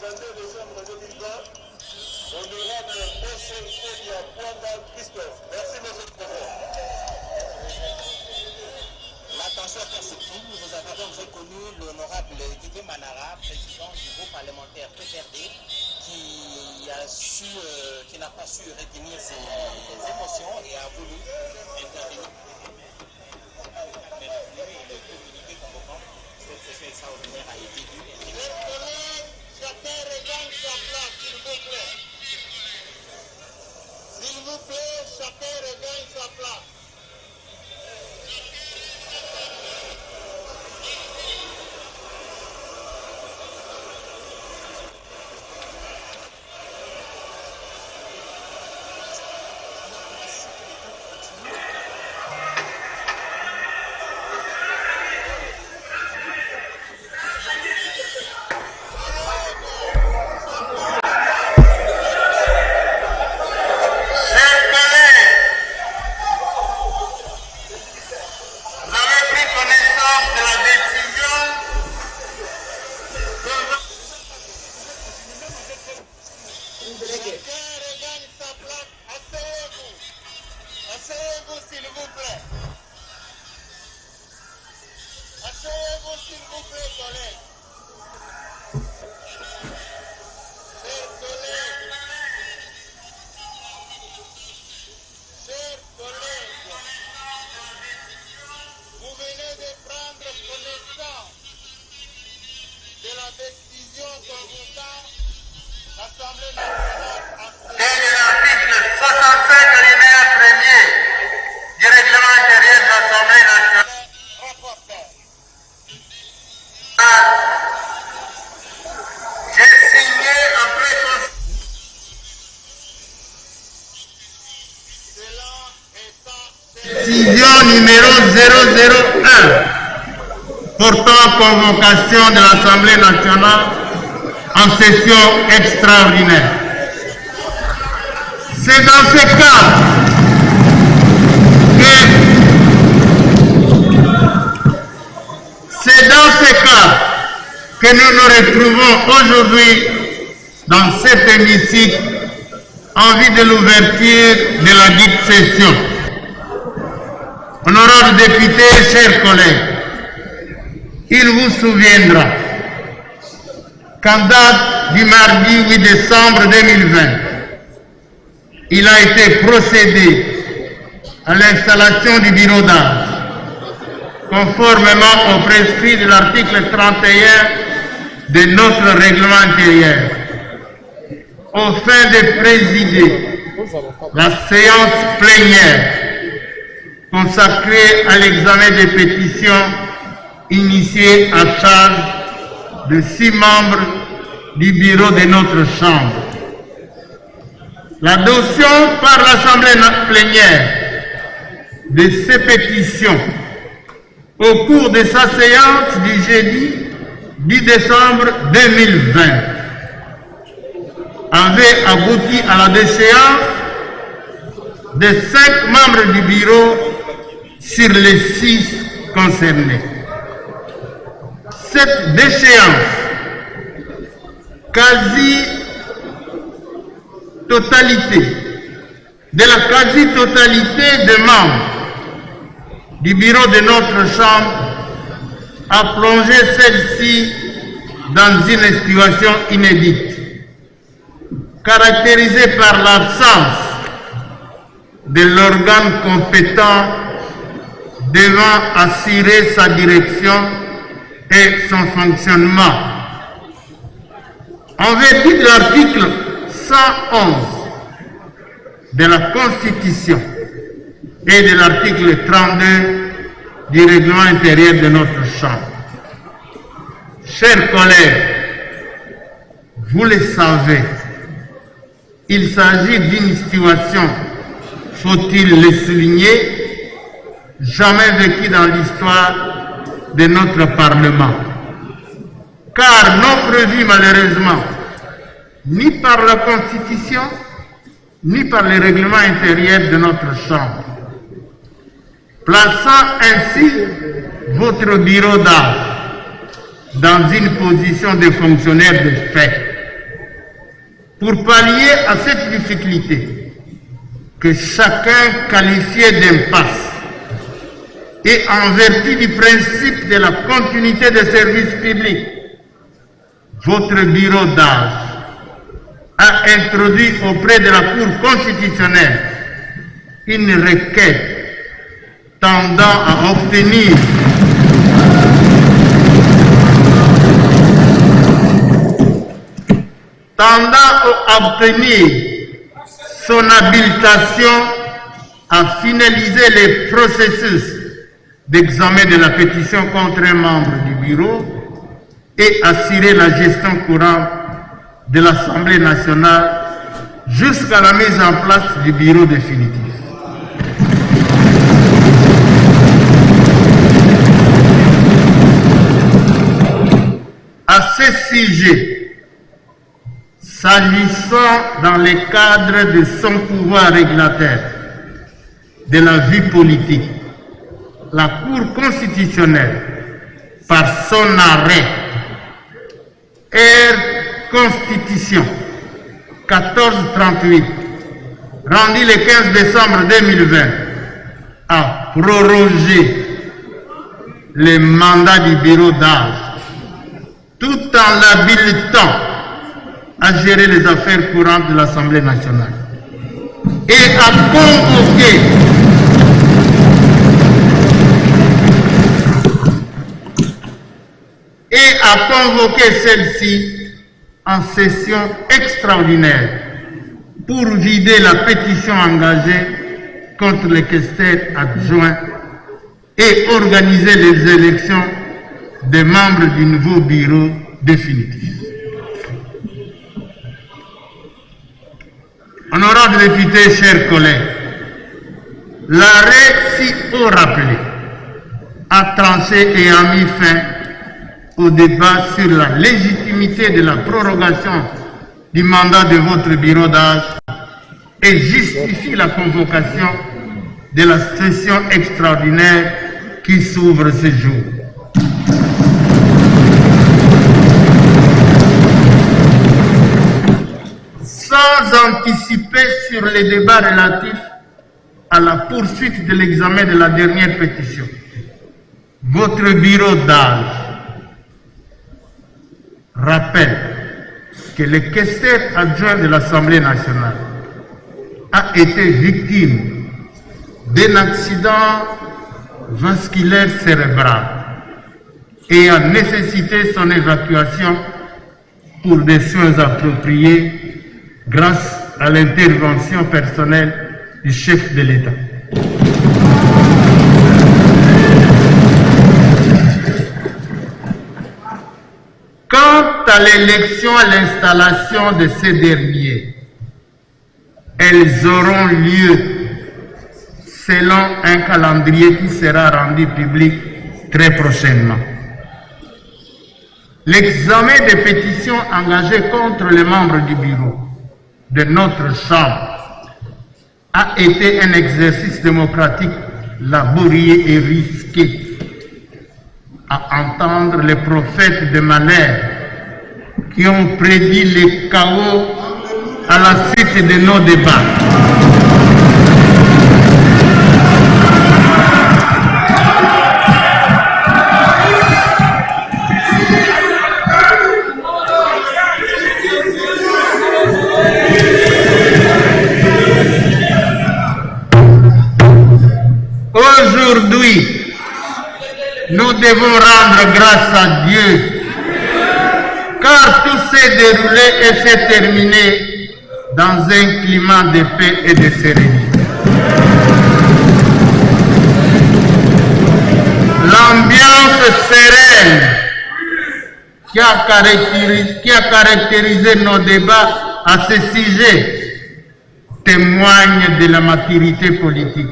22 décembre 2020, honorable Ossefolia Pwanda Christophe. Merci, monsieur le président. L'attention perceptive, nous avons donc reconnu l'honorable Guy Manara, président du groupe parlementaire PPRD, qui n'a pas su retenir ses émotions et a voulu intervenir. Cette session extraordinaire a été due. Chers collègues, chacun regagne sa place, s'il vous plaît. S'il vous plaît, chacun regagne sa place. Asseyez-vous, s'il vous plaît. Asseyez-vous, s'il vous plaît, collègues. Chers collègues, vous venez de prendre connaissance de la décision convoquant l'Assemblée nationale. Et de l'article 65 alinéa 1er du règlement intérieur de l'Assemblée nationale. J'ai signé après décision numéro 001 portant convocation de l'Assemblée nationale en session extraordinaire. C'est dans ce cadre que nous nous retrouvons aujourd'hui dans cet hémicycle en vue de l'ouverture de la dite session. Honorables députés, chers collègues, il vous souviendra qu'en date du mardi 8 décembre 2020, il a été procédé à l'installation du bureau d'âge, conformément au prescrit de l'article 31 de notre règlement intérieur, au fin de présider la séance plénière consacrée à l'examen des pétitions initiées à charge de 6 membres du bureau de notre Chambre. L'adoption par l'Assemblée plénière de ces pétitions au cours de sa séance du jeudi 10 décembre 2020 avait abouti à la déchéance de 5 membres du bureau sur les 6 concernés. Cette déchéance de la quasi-totalité des membres du bureau de notre Chambre a plongé celle-ci dans une situation inédite, caractérisée par l'absence de l'organe compétent devant assurer sa direction et son fonctionnement. En vertu de l'article 111 de la Constitution et de l'article 32 du règlement intérieur de notre Chambre. Chers collègues, vous le savez, il s'agit d'une situation, faut-il le souligner, jamais vécue dans l'histoire de notre Parlement. Car non prévue malheureusement ni par la Constitution, ni par le règlement intérieur de notre Chambre, plaçant ainsi votre bureau d'âge dans une position de fonctionnaire de fait. Pour pallier à cette difficulté que chacun qualifiait d'impasse et en vertu du principe de la continuité des services publics, votre bureau d'âge a introduit auprès de la Cour constitutionnelle une requête tendant à obtenir son habilitation à finaliser les processus d'examen de la pétition contre un membre du bureau et assurer la gestion courante de l'Assemblée nationale jusqu'à la mise en place du bureau définitif. À ce sujet, s'agissant dans le cadre de son pouvoir régulateur de la vie politique, la Cour constitutionnelle, par son arrêt Constitution 1438, rendu le 15 décembre 2020, a prorogé le mandat du bureau d'âge, tout en l'habilitant à gérer les affaires courantes de l'Assemblée nationale et à convoquer celle-ci en session extraordinaire pour vider la pétition engagée contre le questeur adjoint et organiser les élections des membres du nouveau bureau définitif. Honorables députés, chers collègues, l'arrêt si haut rappelé a tranché et a mis fin au débat sur la légitimité de la prorogation du mandat de votre bureau d'âge et justifie la convocation de la session extraordinaire qui s'ouvre ce jour. Sans anticiper sur les débats relatifs à la poursuite de l'examen de la dernière pétition, votre bureau d'âge rappelle que le questeur adjoint de l'Assemblée nationale a été victime d'un accident vasculaire cérébral et a nécessité son évacuation pour des soins appropriés grâce à l'intervention personnelle du chef de l'État. Quant à l'élection et l'installation de ces derniers, elles auront lieu selon un calendrier qui sera rendu public très prochainement. L'examen des pétitions engagées contre les membres du bureau de notre Chambre a été un exercice démocratique laborieux et risqué. À entendre les prophètes de malheur qui ont prédit le chaos à la suite de nos débats. Aujourd'hui, nous devons rendre grâce à Dieu, car tout s'est déroulé et s'est terminé dans un climat de paix et de sérénité. L'ambiance sereine qui a caractérisé nos débats à ce sujet témoigne de la maturité politique,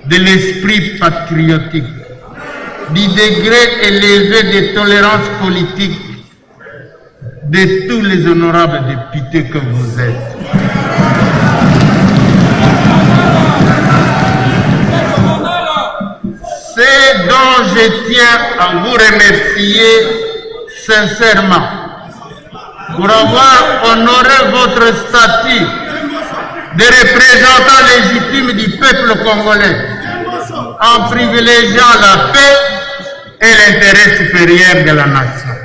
de l'esprit patriotique, du degré élevé de tolérance politique de tous les honorables députés que vous êtes. C'est dont je tiens à vous remercier sincèrement pour avoir honoré votre statut de représentant légitime du peuple congolais en privilégiant la paix et l'intérêt supérieur de la nation.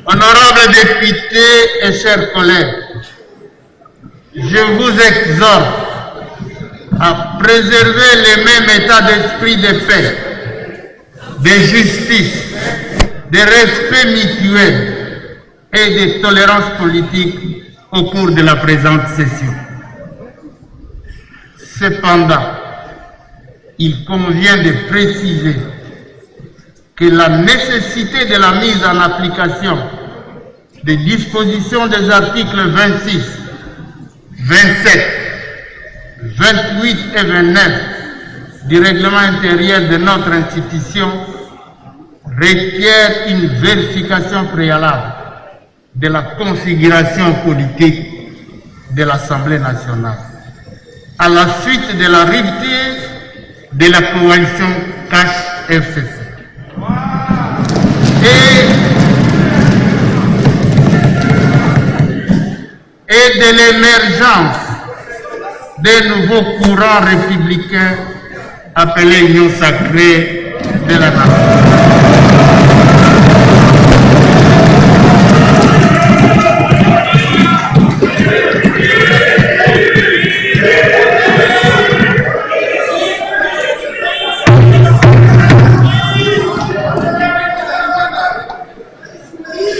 Honorables députés et chers collègues, je vous exhorte à préserver le même état d'esprit de paix, de justice, de respect mutuel et de tolérance politique au cours de la présente session. Cependant, il convient de préciser que la nécessité de la mise en application des dispositions des articles 26, 27, 28 et 29 du règlement intérieur de notre institution requiert une vérification préalable de la configuration politique de l'Assemblée nationale à la suite de la rupture de la coalition CACH-FCC et de l'émergence des nouveaux courants républicains appelés Union sacrée de la nation.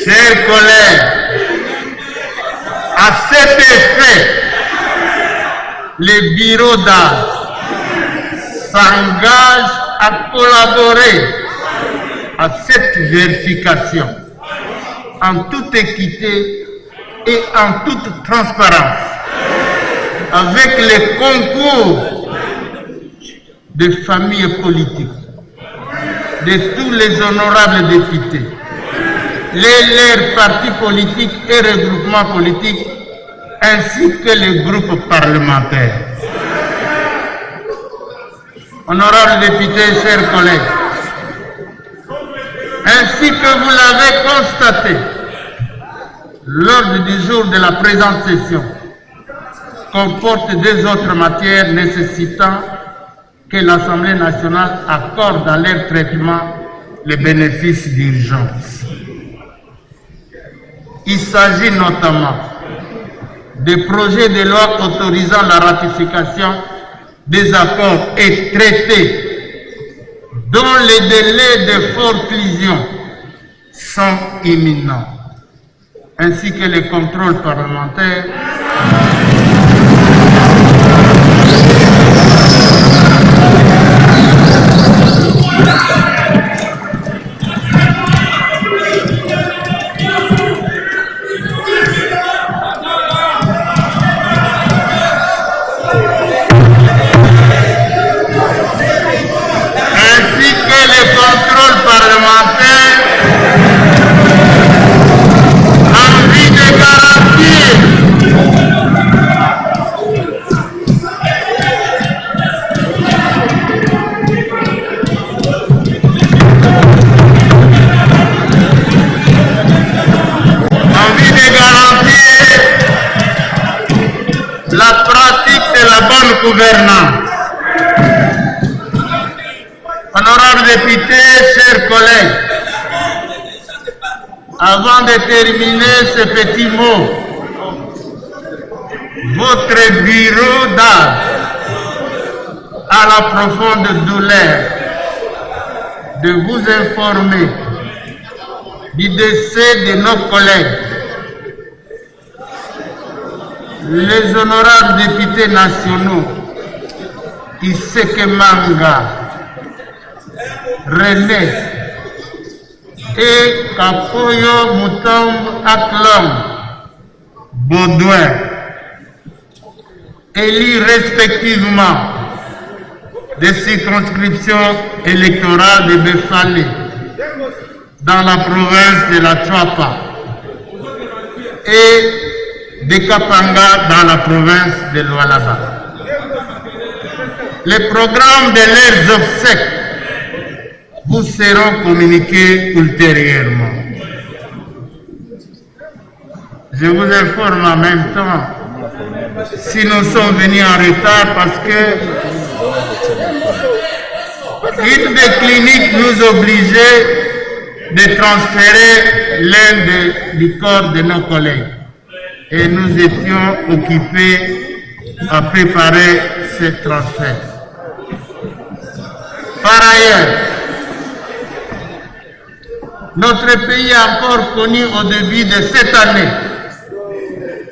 Chers collègues, à cet effet, le bureau d'âge s'engage à collaborer à cette vérification en toute équité et en toute transparence avec le concours des familles politiques, de tous les honorables députés, leurs partis politiques et regroupements politiques, ainsi que les groupes parlementaires. Honorables députés, chers collègues, ainsi que vous l'avez constaté, l'ordre du jour de la présente session comporte deux autres matières nécessitant que l'Assemblée nationale accorde à leur traitement les bénéfices d'urgence. Il s'agit notamment des projets de loi autorisant la ratification des accords et traités dont les délais de forclusion sont imminents, ainsi que les contrôles parlementaires gouvernance. Honorables députés, chers collègues, avant de terminer ce petit mot, votre bureau d'âge a la profonde douleur de vous informer du décès de nos collègues, les honorables députés nationaux Iseke Manga, René et Kapoyo Mutombo Aklom Baudouin, élus respectivement des circonscriptions électorales de Befale dans la province de la Chuapa et de Kapanga dans la province de Lualaba. Le programme de leurs obsèques vous seront communiqués ultérieurement. Je vous informe en même temps si nous sommes venus en retard parce que une des cliniques nous obligeait de transférer l'un du corps de nos collègues et nous étions occupés à préparer ce transfert. Par ailleurs, notre pays a encore connu au début de cette année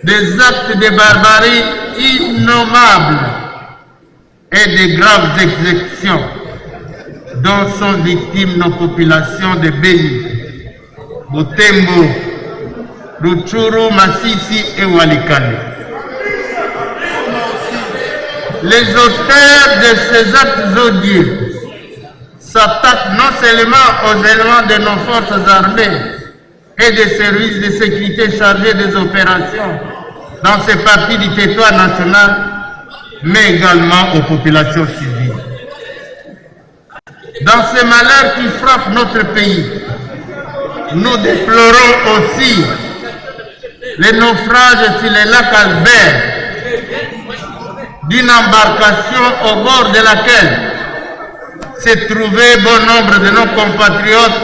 des actes de barbarie innommables et de graves exécutions dont sont victimes nos populations de Beni, Butembo, Rutshuru, Masisi et Walikale. Les auteurs de ces actes odieux s'attaquent non seulement aux éléments de nos forces armées et des services de sécurité chargés des opérations dans ces parties du territoire national, mais également aux populations civiles. Dans ces malheurs qui frappent notre pays, nous déplorons aussi les naufrages sur le lac Albert d'une embarcation au bord de laquelle s'est trouvé bon nombre de nos compatriotes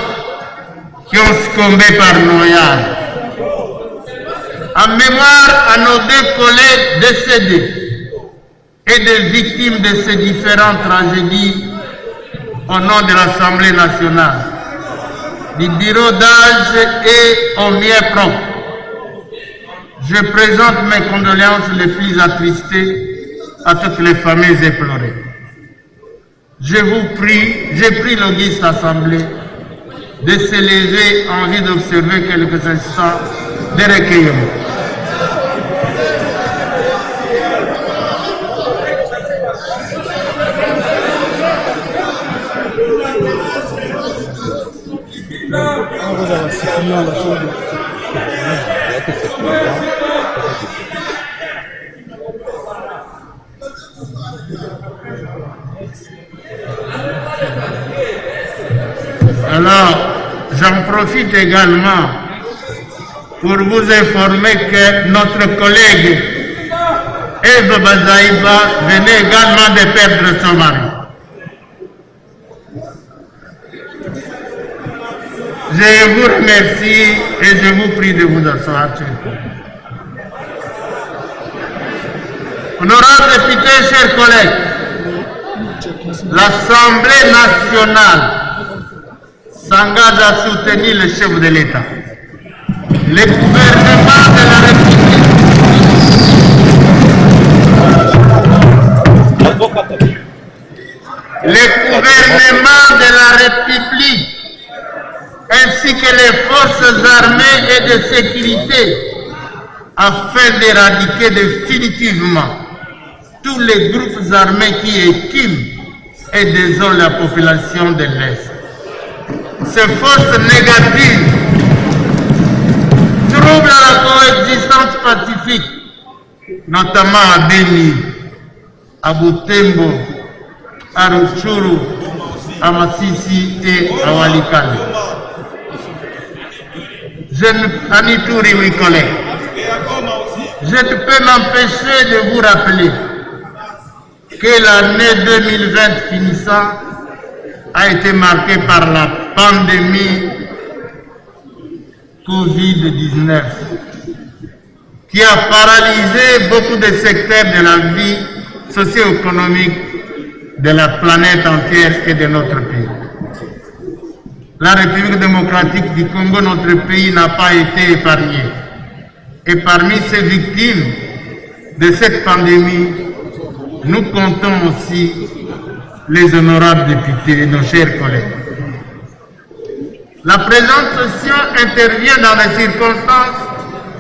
qui ont succombé par noyade. En mémoire à nos deux collègues décédés et des victimes de ces différentes tragédies, au nom de l'Assemblée nationale, du bureau d'âge et au mien propre, je présente mes condoléances les plus attristées à toutes les familles éplorées. J'ai pris l'auguste assemblée de se lever en vue d'observer quelques instants de recueillement. Alors, j'en profite également pour vous informer que notre collègue Eve Bazaïba venait également de perdre son mari. Je vous remercie et je vous prie de vous asseoir. Honorables députés, chers collègues, l'Assemblée nationale s'engage à soutenir le chef de l'État. Le gouvernement de la République ainsi que les forces armées et de sécurité afin d'éradiquer définitivement tous les groupes armés qui écument et désolent la population de l'Est. Ces forces négatives troublent la coexistence pacifique, notamment à Beni, à Butembo, à Rutshuru, à Masisi et à Walikale. Anituri, oui, collègues. Je ne peux m'empêcher de vous rappeler que l'année 2020 finissant a été marquée par la pandémie Covid-19 qui a paralysé beaucoup de secteurs de la vie socio-économique de la planète entière et de notre pays. La République démocratique du Congo, notre pays, n'a pas été épargnée. Et parmi ces victimes de cette pandémie, nous comptons aussi les honorables députés et nos chers collègues. La présente session intervient dans des circonstances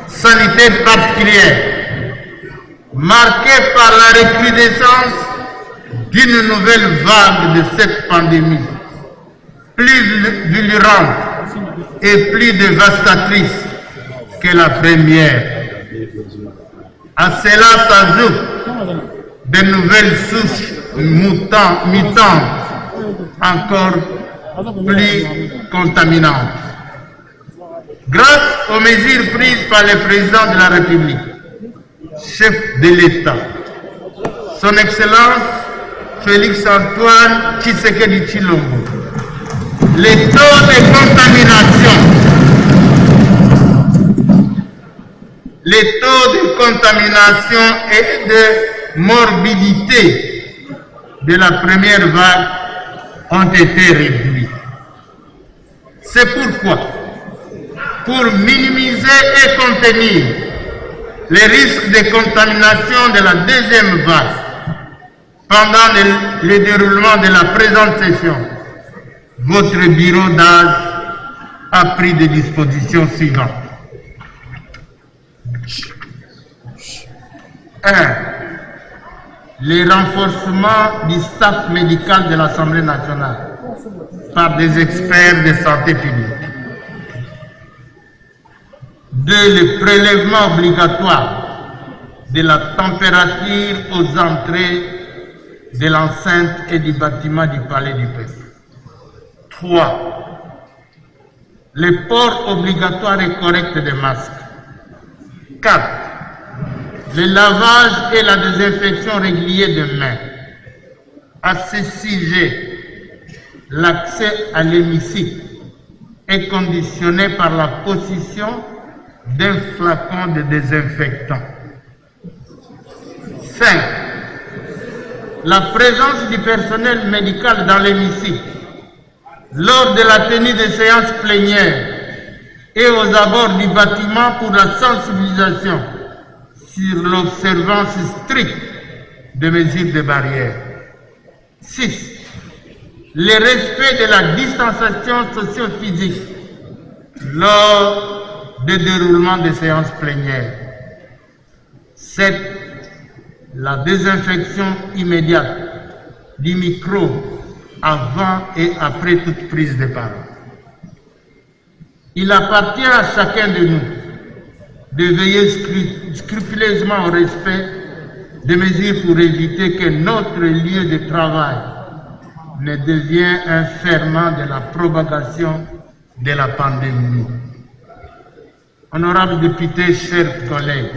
sanitaires particulières, marquées par la recrudescence d'une nouvelle vague de cette pandémie, plus virulente et plus dévastatrice que la première. À cela s'ajoutent de nouvelles souches mutantes encore plus contaminantes. Grâce aux mesures prises par le président de la République, chef de l'État, son Excellence Félix-Antoine Tshisekedi Tshilombo, les taux de contamination et de morbidité de la première vague ont été réduits. C'est pourquoi, pour minimiser et contenir les risques de contamination de la deuxième vague pendant le déroulement de la présente session, votre bureau d'âge a pris des dispositions suivantes. 1. Le renforcement du staff médical de l'Assemblée nationale par des experts de santé publique. 2. Le prélèvement obligatoire de la température aux entrées de l'enceinte et du bâtiment du Palais du Peuple. 3. Le port obligatoire et correct des masques. 4. Le lavage et la désinfection régulier des mains. À ce sujet, l'accès à l'hémicycle est conditionné par la possession d'un flacon de désinfectant. 5. La présence du personnel médical dans l'hémicycle lors de la tenue des séances plénières et aux abords du bâtiment pour la sensibilisation sur l'observance stricte des mesures de barrière. 6. Le respect de la distanciation socio-physique lors du déroulement des séances plénières. 7. La désinfection immédiate du micro avant et après toute prise de parole. Il appartient à chacun de nous de veiller scrupuleusement au respect des mesures pour éviter que notre lieu de travail ne devienne un ferment de la propagation de la pandémie. Honorables députés, chers collègues,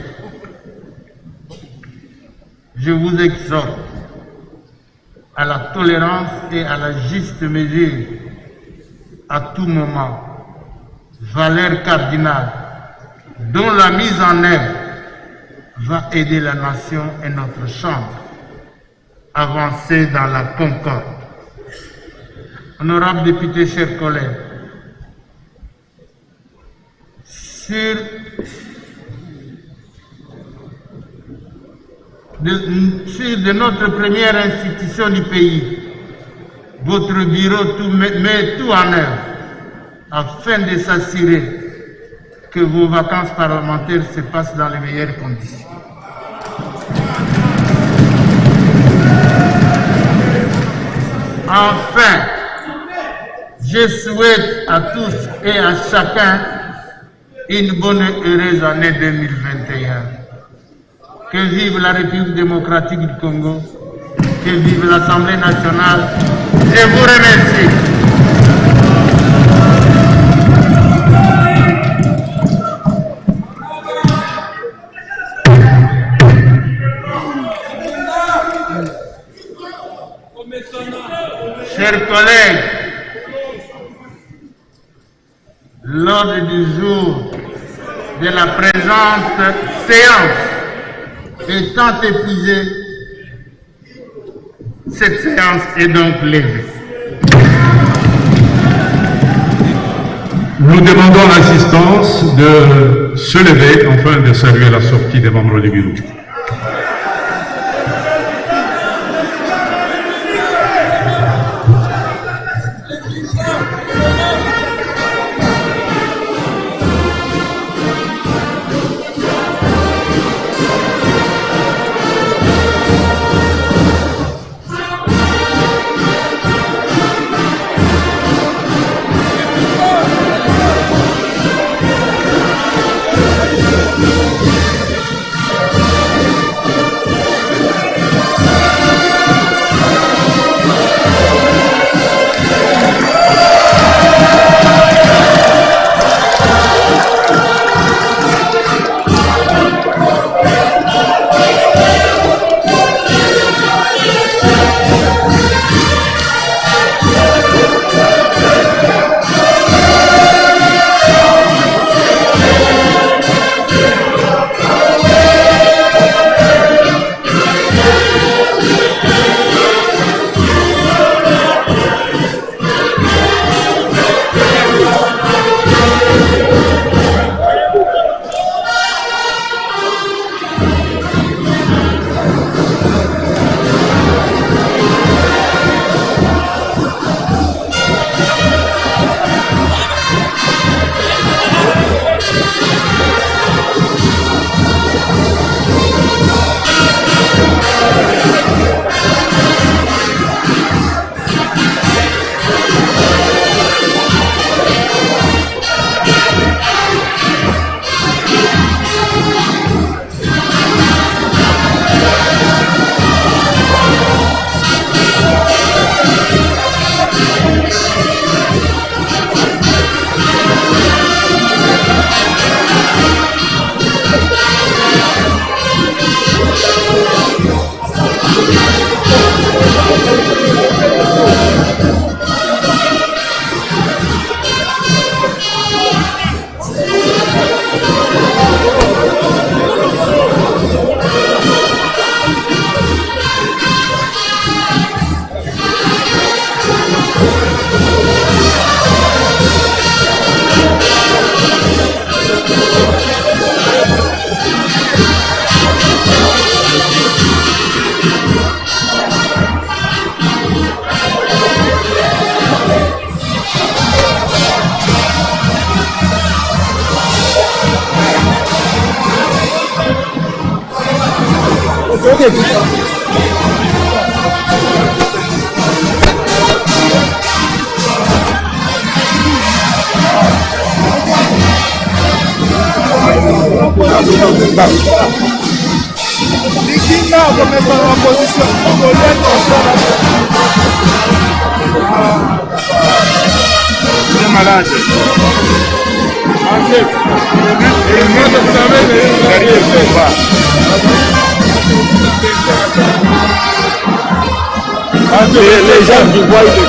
je vous exhorte à la tolérance et à la juste mesure à tout moment, valeur cardinale dont la mise en œuvre va aider la nation et notre chambre à avancer dans la concorde. Honorables députés, chers collègues, sur de notre première institution du pays, votre bureau met tout en œuvre afin de s'assurer que vos vacances parlementaires se passent dans les meilleures conditions. Enfin, je souhaite à tous et à chacun une bonne et heureuse année 2021. Que vive la République démocratique du Congo, que vive l'Assemblée nationale. Je vous remercie. Chers collègues, l'ordre du jour de la présente séance étant épuisé, cette séance est donc levée. Nous demandons l'assistance de se lever afin de saluer la sortie des membres du bureau. Malade. Les gens qui voient des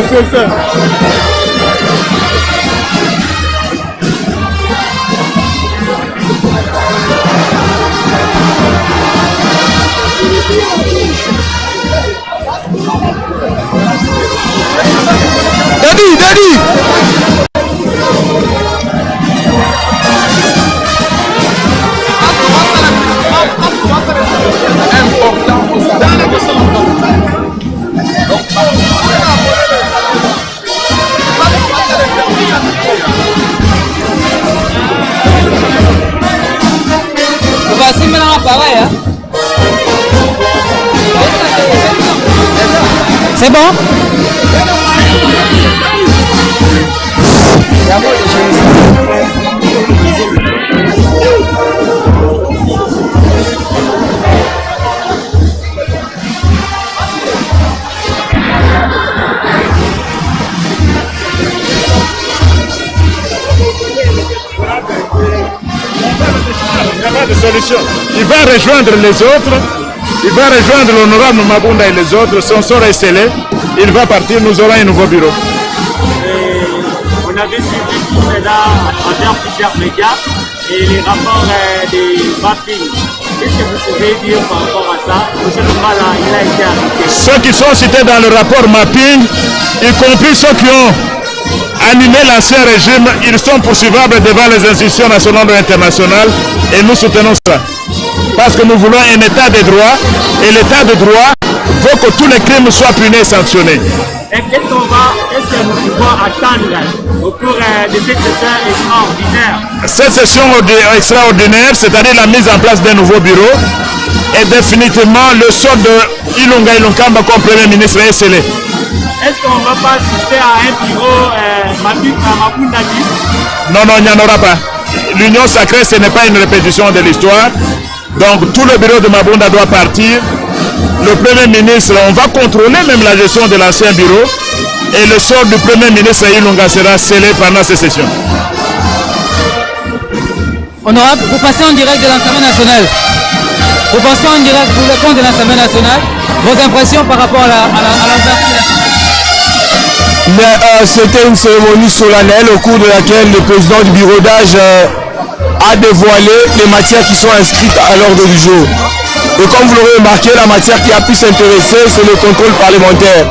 choses. Daddy! Voici maintenant pareil, hein? C'est bon? Il n'y a pas de solution. Il va rejoindre les autres. Il va rejoindre l'honorable Mabunda et les autres. Son sort est scellé. Il va partir. Nous aurons un nouveau bureau. On avait suivi tout cela à travers plusieurs médias et les rapports des mappings. Qu'est-ce que vous pouvez dire par rapport à ça? Ce moment-là, il a été arrêté. Ceux qui sont cités dans le rapport mapping, y compris ceux qui ont animé l'ancien régime, ils sont poursuivables devant les institutions nationales et internationales et nous soutenons ça. Parce que nous voulons un état de droit et l'état de droit veut que tous les crimes soient punis et sanctionnés. Et qu'est-ce que nous pouvons attendre au cours de cette session extraordinaire? Cette session extraordinaire, c'est-à-dire la mise en place d'un nouveau bureau, est définitivement le sort de Ilunga Ilunkamba comme Premier ministre est scellé. Est-ce qu'on ne va pas assister à un bureau Mabunda bis? Non, il n'y en aura pas. L'union sacrée, ce n'est pas une répétition de l'histoire. Donc tout le bureau de Mabunda doit partir. Le Premier ministre, on va contrôler même la gestion de l'ancien bureau. Et le sort du Premier ministre Ilunga sera scellé pendant ces sessions. Honorable, vous passez en direct de l'Assemblée nationale. Vous passez en direct pour le compte de l'Assemblée nationale. Vos impressions par rapport à l'ouverture? C'était une cérémonie solennelle au cours de laquelle le président du bureau d'âge a dévoilé les matières qui sont inscrites à l'ordre du jour. Et comme vous l'aurez remarqué, la matière qui a pu s'intéresser, c'est le contrôle parlementaire.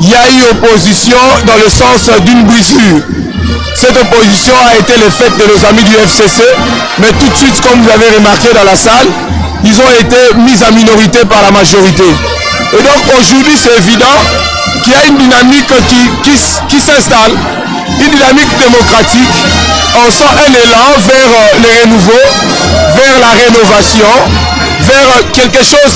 Il y a eu opposition dans le sens d'une brisure. Cette opposition a été le fait de nos amis du FCC, mais tout de suite, comme vous avez remarqué dans la salle, ils ont été mis en minorité par la majorité. Et donc aujourd'hui, c'est évident qu'il y a une dynamique qui s'installe, une dynamique démocratique. On sent un élan vers le renouveau, vers la rénovation, vers quelque chose